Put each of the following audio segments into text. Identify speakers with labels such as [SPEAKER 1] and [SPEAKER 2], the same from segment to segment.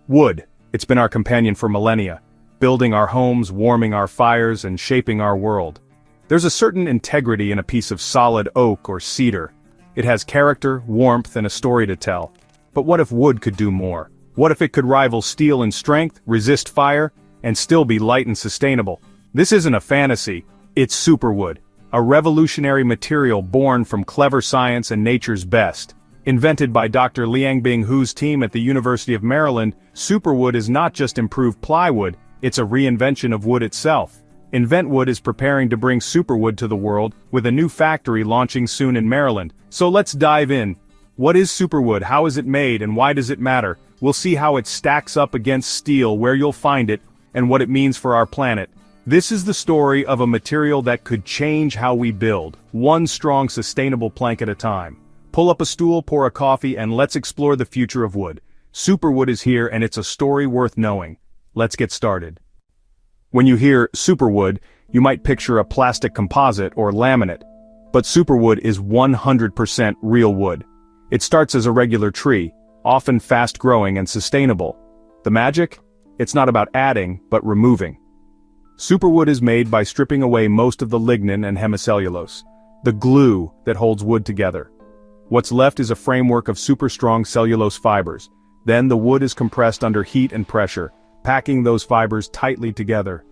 [SPEAKER 1] Wood. It's been our companion for millennia, building our homes, warming our fires, and shaping our world. There's a certain integrity in a piece of solid oak or cedar. It has character, warmth, and a story to tell. But what if wood could do more? What if it could rival steel in strength, resist fire, and still be light and sustainable? This isn't a fantasy, it's superwood, a revolutionary material born from clever science and nature's best. Invented by Dr. Liangbing Hu's team at the University of Maryland, superwood is not just improved plywood, it's a reinvention of wood itself. InventWood is preparing to bring superwood to the world, with a new factory launching soon in Maryland. So let's dive in. What is superwood, how is it made, and why does it matter? We'll see how it stacks up against steel, where you'll find it, and what it means for our planet. This is the story of a material that could change how we build, one strong, sustainable plank at a time. Pull up a stool, pour a coffee, and let's explore the future of wood. Superwood is here, and it's a story worth knowing. Let's get started. When you hear superwood, you might picture a plastic composite or laminate. But superwood is 100% real wood. It starts as a regular tree, often fast-growing and sustainable. The magic? It's not about adding, but removing. Superwood is made by stripping away most of the lignin and hemicellulose, the glue that holds wood together. What's left is a framework of super-strong cellulose fibers. Then the wood is compressed under heat and pressure, packing those fibers tightly together.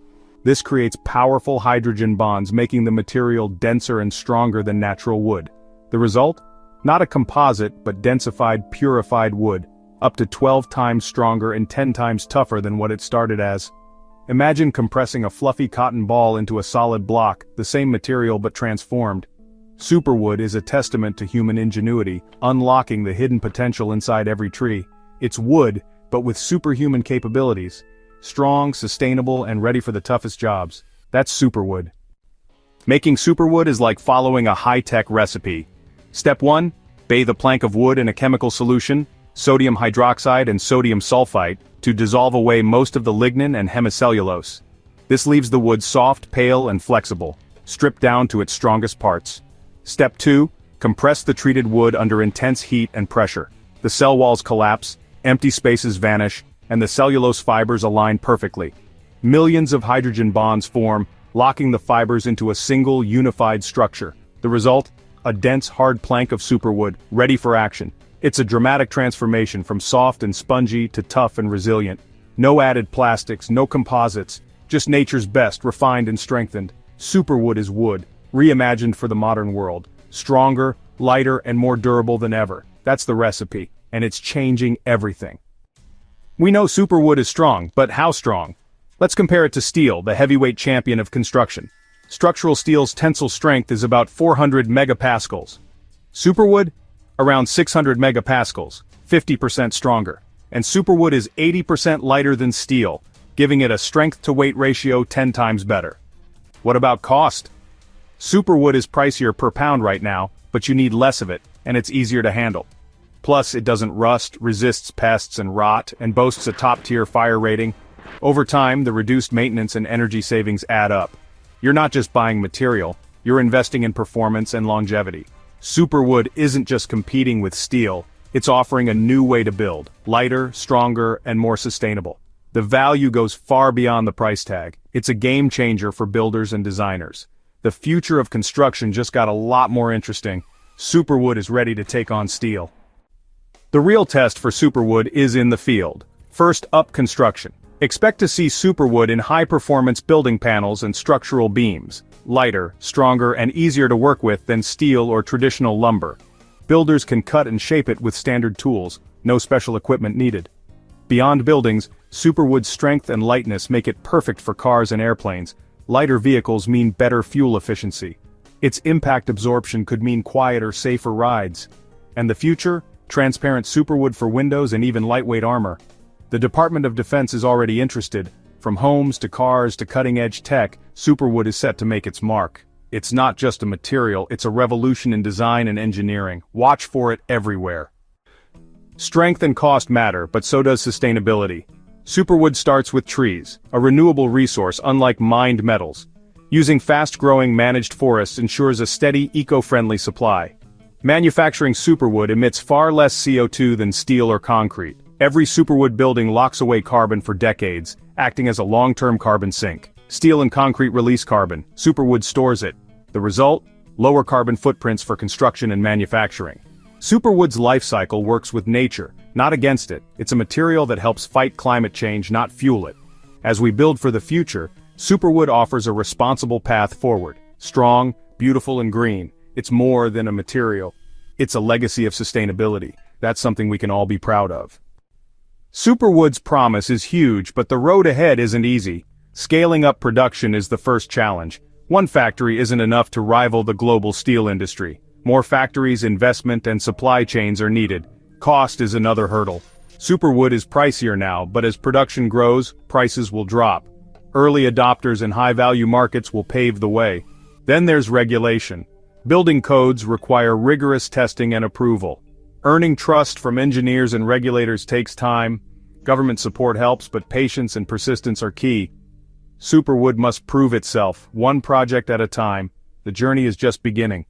[SPEAKER 1] This creates powerful hydrogen bonds, making the material denser and stronger than natural wood. The result? Not a composite, but densified, purified wood, up to 12 times stronger and 10 times tougher than what it started as. Imagine compressing a fluffy cotton ball into a solid block, the same material but transformed. Superwood is a testament to human ingenuity, unlocking the hidden potential inside every tree. It's wood, but with superhuman capabilities. Strong, sustainable, and ready for the toughest jobs. That's superwood. Making superwood is like following a high-tech recipe. Step 1. Bathe a plank of wood in a chemical solution, sodium hydroxide and sodium sulfite, to dissolve away most of the lignin and hemicellulose. This leaves the wood soft, pale, and flexible, stripped down to its strongest parts. Step 2. Compress the treated wood under intense heat and pressure. The cell walls collapse, empty spaces vanish, and the cellulose fibers align perfectly. Millions of hydrogen bonds form, locking the fibers into a single, unified structure. The result? A dense, hard plank of superwood, ready for action. It's a dramatic transformation from soft and spongy to tough and resilient. No added plastics, no composites, just nature's best, refined and strengthened. Superwood is wood, reimagined for the modern world. Stronger, lighter, and more durable than ever. That's the recipe, and it's changing everything. We know superwood is strong, but how strong? Let's compare it to steel, the heavyweight champion of construction. Structural steel's tensile strength is about 400 megapascals. Superwood? Around 600 megapascals, 50% stronger. And superwood is 80% lighter than steel, giving it a strength-to-weight ratio 10 times better. What about cost? Superwood is pricier per pound right now, but you need less of it, and it's easier to handle. Plus, it doesn't rust, resists pests and rot, and boasts a top-tier fire rating. Over time, the reduced maintenance and energy savings add up. You're not just buying material, you're investing in performance and longevity. Superwood isn't just competing with steel, it's offering a new way to build, lighter, stronger, and more sustainable. The value goes far beyond the price tag. It's a game changer for builders and designers. The future of construction just got a lot more interesting. Superwood is ready to take on steel. The real test for superwood is in the field. First up, construction. Expect to see superwood in high-performance building panels and structural beams. Lighter, stronger, and easier to work with than steel or traditional lumber. Builders can cut and shape it with standard tools, no special equipment needed. Beyond buildings, superwood's strength and lightness make it perfect for cars and airplanes. Lighter vehicles mean better fuel efficiency. Its impact absorption could mean quieter, safer rides. And the future? Transparent superwood for windows and even lightweight armor. The Department of Defense is already interested. From homes to cars to cutting-edge tech, superwood is set to make its mark. It's not just a material, it's a revolution in design and engineering. Watch for it everywhere. Strength and cost matter, but so does sustainability. Superwood starts with trees, a renewable resource unlike mined metals. Using fast-growing managed forests ensures a steady, eco-friendly supply. Manufacturing superwood emits far less CO2 than steel or concrete. Every superwood building locks away carbon for decades, acting as a long-term carbon sink. Steel and concrete release carbon, superwood stores it. The result? Lower carbon footprints for construction and manufacturing. Superwood's life cycle works with nature, not against it. It's a material that helps fight climate change, not fuel it. As we build for the future, superwood offers a responsible path forward. Strong, beautiful and green. It's more than a material. It's a legacy of sustainability. That's something we can all be proud of. Superwood's promise is huge, but the road ahead isn't easy. Scaling up production is the first challenge. One factory isn't enough to rival the global steel industry. More factories, investment, and supply chains are needed. Cost is another hurdle. Superwood is pricier now, but as production grows, prices will drop. Early adopters in high-value markets will pave the way. Then there's regulation. Building codes require rigorous testing and approval. Earning trust from engineers and regulators takes time. Government support helps, but patience and persistence are key. Superwood must prove itself, one project at a time. The journey is just beginning.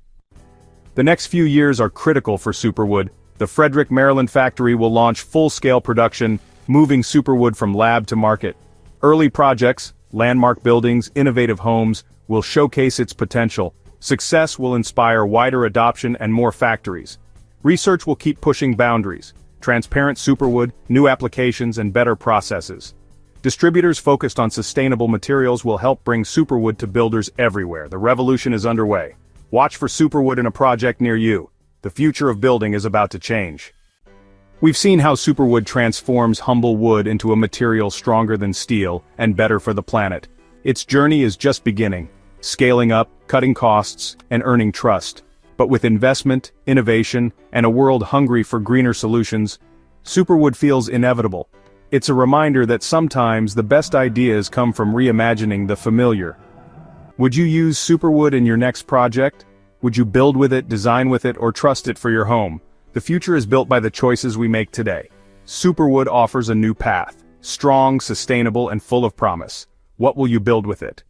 [SPEAKER 1] The next few years are critical for Superwood. The Frederick, Maryland factory will launch full-scale production, moving Superwood from lab to market. Early projects, landmark buildings, innovative homes, will showcase its potential. Success will inspire wider adoption and more factories. Research will keep pushing boundaries. Transparent superwood, new applications, and better processes. Distributors focused on sustainable materials will help bring superwood to builders everywhere. The revolution is underway. Watch for superwood in a project near you. The future of building is about to change. We've seen how superwood transforms humble wood into a material stronger than steel and better for the planet. Its journey is just beginning, scaling up, cutting costs, and earning trust. But with investment, innovation, and a world hungry for greener solutions, superwood feels inevitable. It's a reminder that sometimes the best ideas come from reimagining the familiar. Would you use superwood in your next project? Would you build with it, design with it, or trust it for your home? The future is built by the choices we make today. Superwood offers a new path, strong, sustainable, and full of promise. What will you build with it?